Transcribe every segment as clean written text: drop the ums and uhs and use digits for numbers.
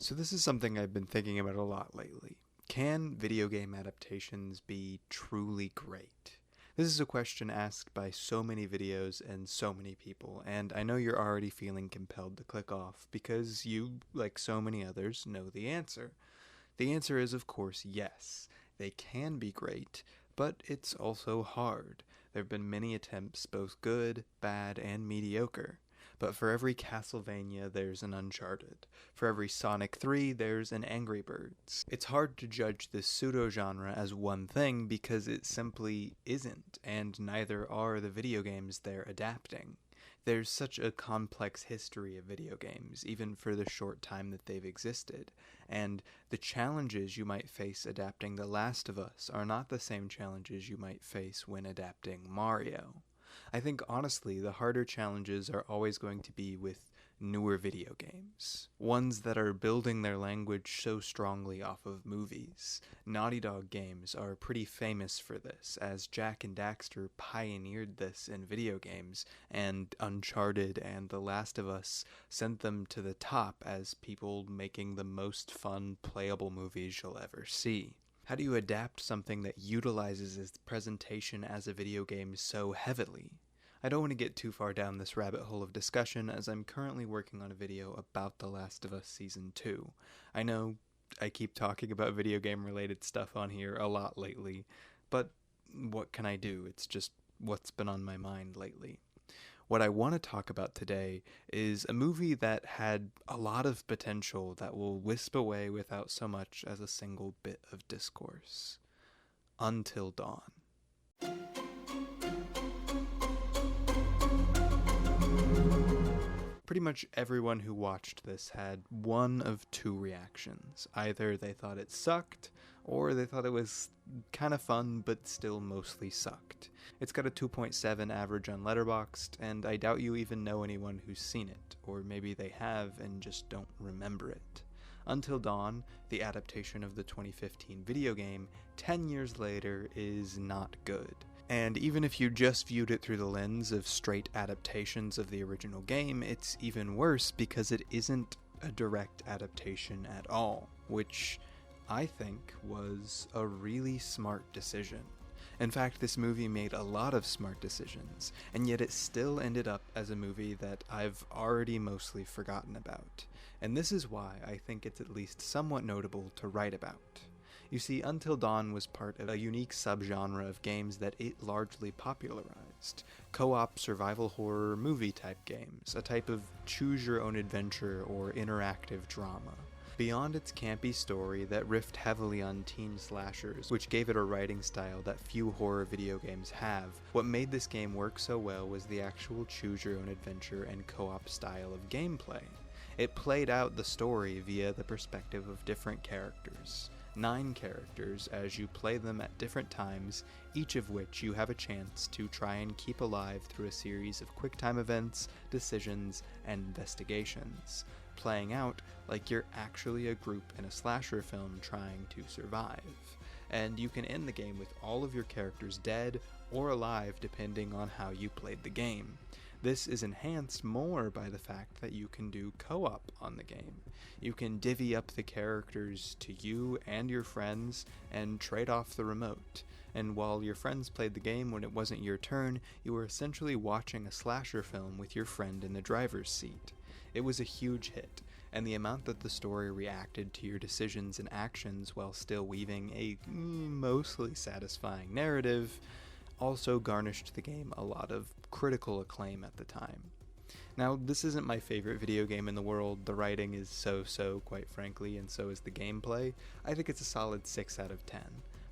So this is something I've been thinking about a lot lately. Can video game adaptations be truly great? This is a question asked by so many videos and so many people, and I know you're already feeling compelled to click off because you, like so many others, know the answer. The answer is, of course, yes. They can be great, but it's also hard. There have been many attempts, both good, bad, and mediocre. But for every Castlevania, there's an Uncharted. For every Sonic 3, there's an Angry Birds. It's hard to judge this pseudo-genre as one thing because it simply isn't, and neither are the video games they're adapting. There's such a complex history of video games, even for the short time that they've existed, and the challenges you might face adapting The Last of Us are not the same challenges you might face when adapting Mario. I think honestly, the harder challenges are always going to be with newer video games. Ones that are building their language so strongly off of movies. Naughty Dog games are pretty famous for this, as Jak and Daxter pioneered this in video games, and Uncharted and The Last of Us sent them to the top as people making the most fun, playable movies you'll ever see. How do you adapt something that utilizes its presentation as a video game so heavily? I don't want to get too far down this rabbit hole of discussion as I'm currently working on a video about The Last of Us Season 2. I know I keep talking about video game related stuff on here a lot lately, but what can I do? It's just what's been on my mind lately. What I want to talk about today is a movie that had a lot of potential that will wisp away without so much as a single bit of discourse. Until Dawn. Pretty much everyone who watched this had one of two reactions. Either they thought it sucked, or they thought it was kind of fun, but still mostly sucked. It's got a 2.7 average on Letterboxd, and I doubt you even know anyone who's seen it, or maybe they have and just don't remember it. Until Dawn, the adaptation of the 2015 video game, 10 years later, is not good. And even if you just viewed it through the lens of straight adaptations of the original game, it's even worse because it isn't a direct adaptation at all, which I think was a really smart decision. In fact, this movie made a lot of smart decisions, and yet it still ended up as a movie that I've already mostly forgotten about. And this is why I think it's at least somewhat notable to write about. You see, Until Dawn was part of a unique subgenre of games that it largely popularized. Co-op survival horror movie type games, a type of choose-your-own-adventure or interactive drama. Beyond its campy story that riffed heavily on teen slashers, which gave it a writing style that few horror video games have, what made this game work so well was the actual choose-your-own-adventure and co-op style of gameplay. It played out the story via the perspective of different characters. 9 characters as you play them at different times, each of which you have a chance to try and keep alive through a series of quick-time events, decisions, and investigations, playing out like you're actually a group in a slasher film trying to survive. And you can end the game with all of your characters dead or alive depending on how you played the game. This is enhanced more by the fact that you can do co-op on the game. You can divvy up the characters to you and your friends and trade off the remote. And while your friends played the game when it wasn't your turn, you were essentially watching a slasher film with your friend in the driver's seat. It was a huge hit, and the amount that the story reacted to your decisions and actions while still weaving a mostly satisfying narrative also garnished the game a lot of critical acclaim at the time. Now, this isn't my favorite video game in the world. The writing is so-so, quite frankly, and so is the gameplay. I think it's a solid 6 out of 10.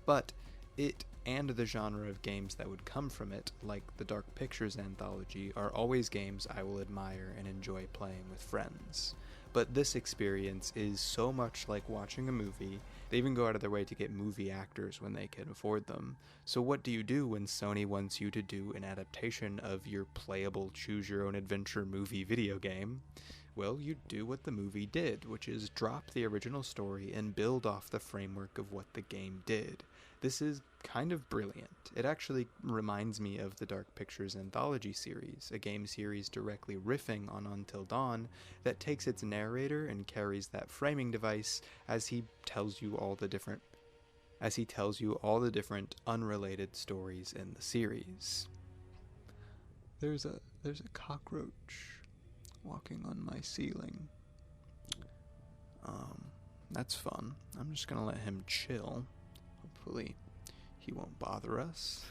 But it and the genre of games that would come from it, like the Dark Pictures anthology, are always games I will admire and enjoy playing with friends. But this experience is so much like watching a movie. They even go out of their way to get movie actors when they can afford them. So what do you do when Sony wants you to do an adaptation of your playable choose-your-own-adventure movie video game? Well, you do what the movie did, which is drop the original story and build off the framework of what the game did. This is kind of brilliant. It actually reminds me of the Dark Pictures anthology series, a game series directly riffing on Until Dawn that takes its narrator and carries that framing device as he tells you all the different unrelated stories in the series. There's a cockroach walking on my ceiling. That's fun. I'm just gonna let him chill. Hopefully he won't bother us.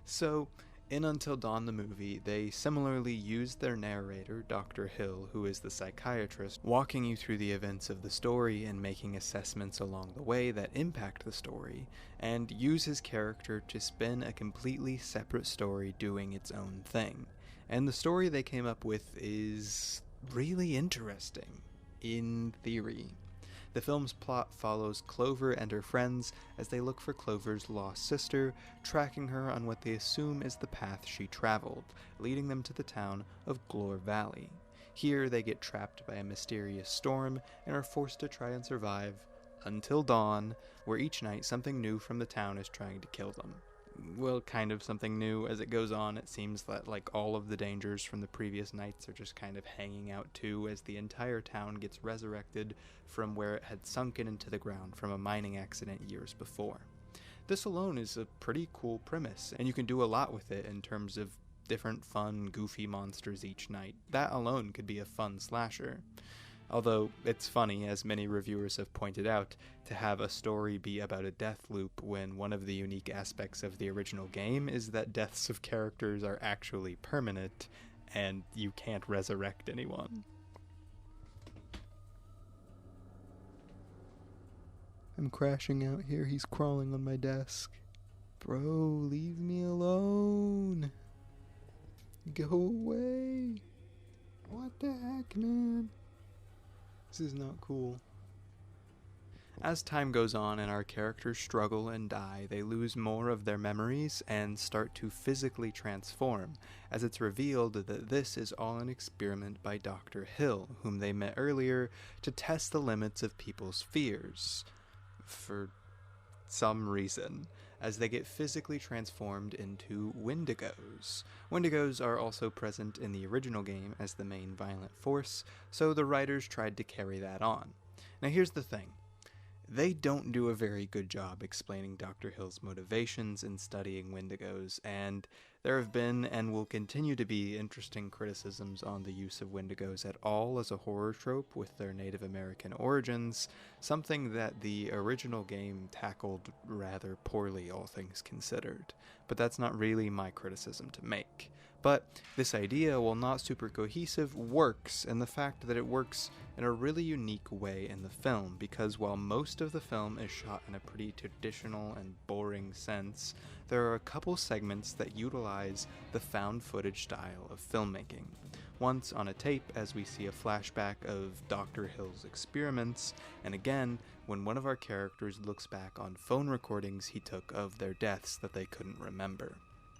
So, in Until Dawn the movie, they similarly used their narrator, Dr. Hill, who is the psychiatrist, walking you through the events of the story and making assessments along the way that impact the story, and use his character to spin a completely separate story doing its own thing. And the story they came up with is really interesting, in theory. The film's plot follows Clover and her friends as they look for Clover's lost sister, tracking her on what they assume is the path she traveled, leading them to the town of Glore Valley. Here they get trapped by a mysterious storm and are forced to try and survive until dawn, where each night something new from the town is trying to kill them. Well, kind of something new. As it goes on, it seems that all of the dangers from the previous nights are just kind of hanging out too, as the entire town gets resurrected from where it had sunken into the ground from a mining accident years before. This alone is a pretty cool premise, and you can do a lot with it in terms of different fun, goofy monsters each night. That alone could be a fun slasher. Although, it's funny, as many reviewers have pointed out, to have a story be about a death loop when one of the unique aspects of the original game is that deaths of characters are actually permanent, and you can't resurrect anyone. I'm crashing out here, he's crawling on my desk. Bro, leave me alone. Go away. What the heck, man? This is not cool. As time goes on and our characters struggle and die, they lose more of their memories and start to physically transform, as it's revealed that this is all an experiment by Dr. Hill, whom they met earlier, to test the limits of people's fears. For some reason, as they get physically transformed into Wendigos. Wendigos are also present in the original game as the main violent force, so the writers tried to carry that on. Now here's the thing. They don't do a very good job explaining Dr. Hill's motivations in studying Wendigos, and there have been and will continue to be interesting criticisms on the use of Wendigos at all as a horror trope with their Native American origins, something that the original game tackled rather poorly, all things considered. But that's not really my criticism to make. But this idea, while not super cohesive, works, and the fact that it works in a really unique way in the film, because while most of the film is shot in a pretty traditional and boring sense, there are a couple segments that utilize the found footage style of filmmaking. Once on a tape as we see a flashback of Dr. Hill's experiments, and again when one of our characters looks back on phone recordings he took of their deaths that they couldn't remember.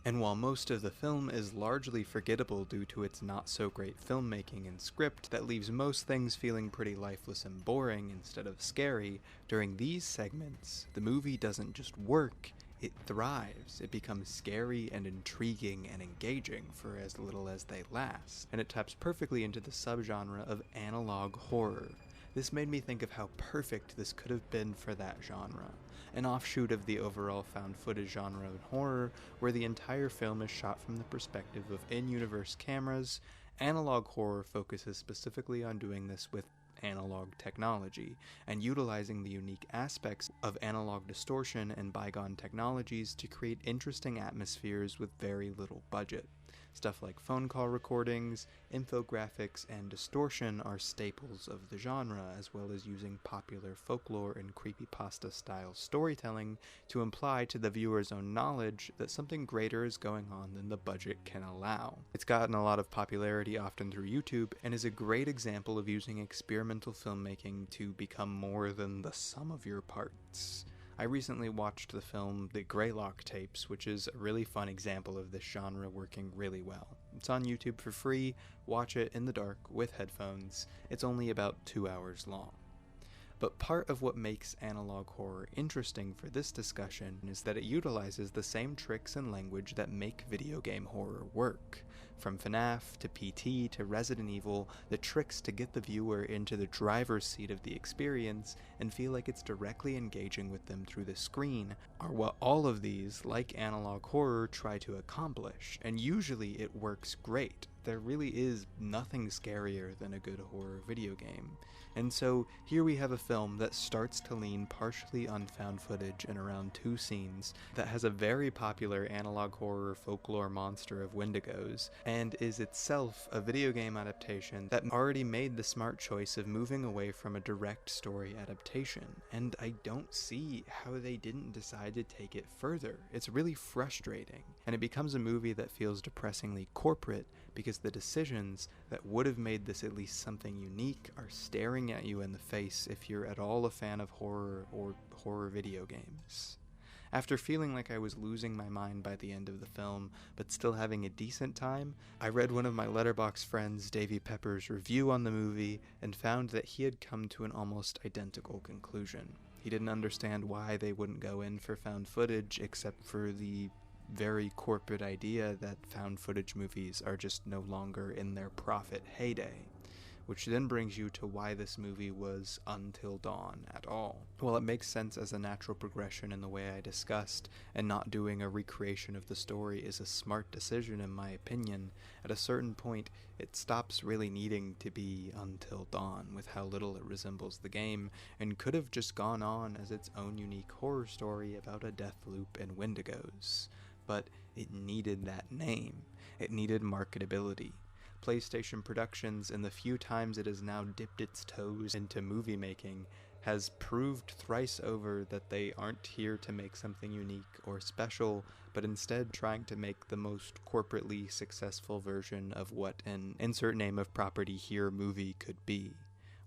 And while most of the film is largely forgettable due to its not-so-great filmmaking and script that leaves most things feeling pretty lifeless and boring instead of scary, during these segments, the movie doesn't just work, it thrives. It becomes scary and intriguing and engaging for as little as they last, and it taps perfectly into the subgenre of analog horror. This made me think of how perfect this could have been for that genre. An offshoot of the overall found footage genre of horror, where the entire film is shot from the perspective of in-universe cameras. Analog horror focuses specifically on doing this with analog technology, and utilizing the unique aspects of analog distortion and bygone technologies to create interesting atmospheres with very little budget. Stuff like phone call recordings, infographics, and distortion are staples of the genre, as well as using popular folklore and creepypasta-style storytelling to imply to the viewer's own knowledge that something greater is going on than the budget can allow. It's gotten a lot of popularity often through YouTube, and is a great example of using experimental filmmaking to become more than the sum of your parts. I recently watched the film The Greylock Tapes, which is a really fun example of this genre working really well. It's on YouTube for free. Watch it in the dark with headphones. It's only about 2 hours long. But part of what makes analog horror interesting for this discussion is that it utilizes the same tricks and language that make video game horror work. From FNAF to PT to Resident Evil, the tricks to get the viewer into the driver's seat of the experience and feel like it's directly engaging with them through the screen are what all of these, like analog horror, try to accomplish, and usually it works great. There really is nothing scarier than a good horror video game. And so here we have a film that starts to lean partially on found footage in around 2 scenes, that has a very popular analog horror folklore monster of Wendigos, and is itself a video game adaptation that already made the smart choice of moving away from a direct story adaptation. And I don't see how they didn't decide to take it further. It's really frustrating, and it becomes a movie that feels depressingly corporate because the decisions that would have made this at least something unique are staring at you in the face if you're at all a fan of horror or horror video games. After feeling like I was losing my mind by the end of the film, but still having a decent time, I read one of my Letterboxd friends, Davey Pepper's review on the movie and found that he had come to an almost identical conclusion. He didn't understand why they wouldn't go in for found footage except for the very corporate idea that found footage movies are just no longer in their profit heyday. Which then brings you to why this movie was Until Dawn at all. Well, it makes sense as a natural progression in the way I discussed, and not doing a recreation of the story is a smart decision in my opinion. At a certain point, it stops really needing to be Until Dawn with how little it resembles the game, and could have just gone on as its own unique horror story about a death loop and Wendigos. But it needed that name. It needed marketability. PlayStation Productions, in the few times it has now dipped its toes into movie making, has proved thrice over that they aren't here to make something unique or special, but instead trying to make the most corporately successful version of what an insert name of property here movie could be.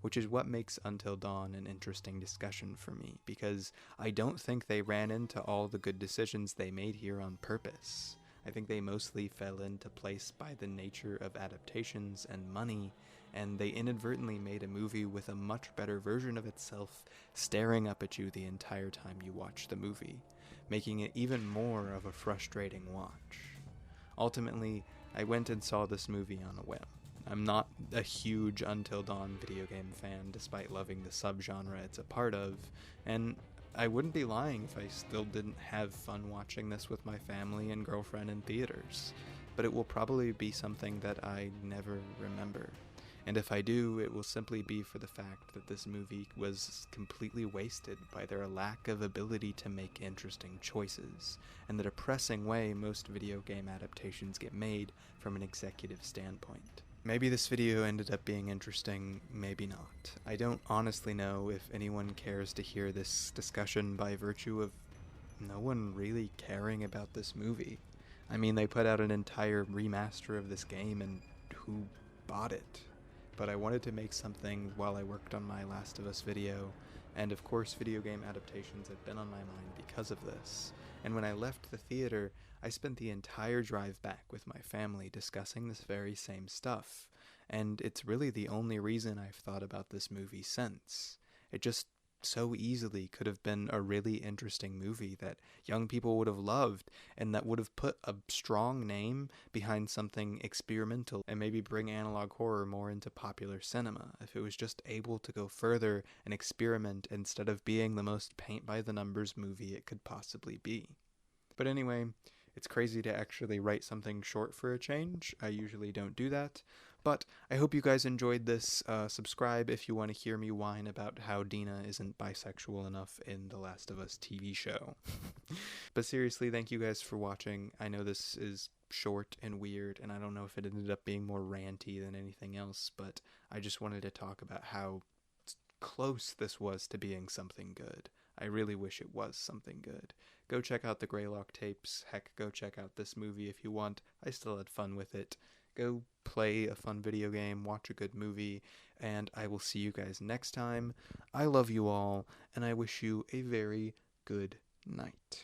Which is what makes Until Dawn an interesting discussion for me, because I don't think they ran into all the good decisions they made here on purpose. I think they mostly fell into place by the nature of adaptations and money, and they inadvertently made a movie with a much better version of itself staring up at you the entire time you watch the movie, making it even more of a frustrating watch. Ultimately, I went and saw this movie on a whim. I'm not a huge Until Dawn video game fan, despite loving the subgenre it's a part of, and I wouldn't be lying if I still didn't have fun watching this with my family and girlfriend in theaters, but it will probably be something that I never remember. And if I do, it will simply be for the fact that this movie was completely wasted by their lack of ability to make interesting choices, and the depressing way most video game adaptations get made from an executive standpoint. Maybe this video ended up being interesting, maybe not. I don't honestly know if anyone cares to hear this discussion by virtue of no one really caring about this movie. I mean, they put out an entire remaster of this game, and who bought it? But I wanted to make something while I worked on my Last of Us video, and of course video game adaptations have been on my mind because of this. And when I left the theater, I spent the entire drive back with my family discussing this very same stuff, and it's really the only reason I've thought about this movie since. It just so easily could have been a really interesting movie that young people would have loved, and that would have put a strong name behind something experimental and maybe bring analog horror more into popular cinema if it was just able to go further and experiment instead of being the most paint-by-the-numbers movie it could possibly be. But anyway, it's crazy to actually write something short for a change. I usually don't do that. But I hope you guys enjoyed this. Subscribe if you want to hear me whine about how Dina isn't bisexual enough in the Last of Us TV show. But seriously, thank you guys for watching. I know this is short and weird, and I don't know if it ended up being more ranty than anything else, but I just wanted to talk about how close this was to being something good. I really wish it was something good. Go check out the Greylock tapes. Heck, go check out this movie if you want. I still had fun with it. Go play a fun video game, watch a good movie, and I will see you guys next time. I love you all, and I wish you a very good night.